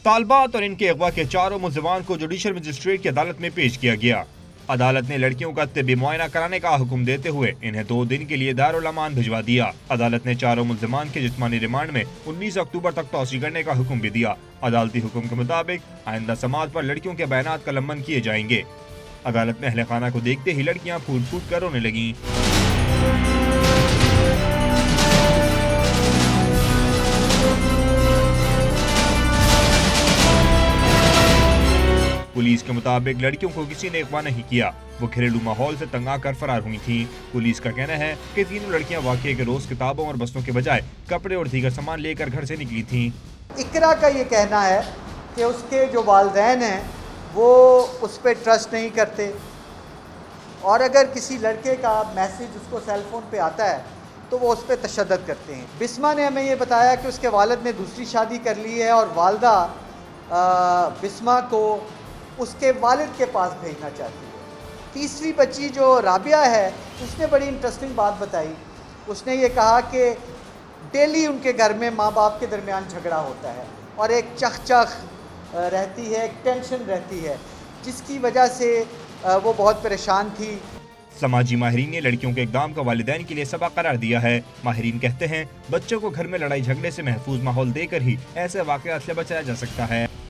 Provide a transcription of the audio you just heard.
तालबात और इनके अगवा के चारों मुलजिमान को जुडिशल मजिस्ट्रेट की अदालत में पेश किया गया। अदालत ने लड़कियों का तिब्बी मुआयना कराने का हुक्म देते हुए इन्हें 2 दिन के लिए दारुल अमान भिजवा दिया। अदालत ने चारों मुलजिमान के जिस्मानी रिमांड में 19 अक्टूबर तक तौसी करने का हुक्म भी दिया। अदालती हुक्म के मुताबिक आइंदा समात पर लड़कियों के बयानात का लम्बन किए जाएंगे। अदालत में अहले खाना को देखते ही लड़कियां फूट फूट कर रोने लगीं। पुलिस के मुताबिक लड़कियों को किसी ने अगवा नहीं किया, वो घरेलू माहौल से तंग आकर फरार हुई थीं। पुलिस का कहना है कि तीनों लड़कियां वाकये के रोज किताबों और बस्तों के बजाय कपड़े और दीगर सामान लेकर घर से निकली थीं। इकरा का ये कहना है कि उसके जो वालिदैन हैं वो उस पर ट्रस्ट नहीं करते और अगर किसी लड़के का मैसेज उसको सेल फ़ोन पे आता है तो वो उस पर तशद्दुद करते हैं। बिस्मा ने हमें ये बताया कि उसके वालिद ने दूसरी शादी कर ली है और वालदा बिस्मा को उसके वालिद के पास भेजना चाहती है। तीसरी बच्ची जो राबिया है उसने बड़ी इंटरेस्टिंग बात बताई। उसने ये कहा कि डेली उनके घर में माँ बाप के दरमियान झगड़ा होता है और एक चख रहती है, एक टेंशन रहती है, जिसकी वजह से वो बहुत परेशान थी। समाजी माहिरीन ने लड़कियों के इक़दाम का वालिदैन के लिए सबक करार दिया है। माहिरीन कहते हैं बच्चों को घर में लड़ाई झगड़े से महफूज माहौल देकर ही ऐसे वाक़यात से बचाया जा सकता है।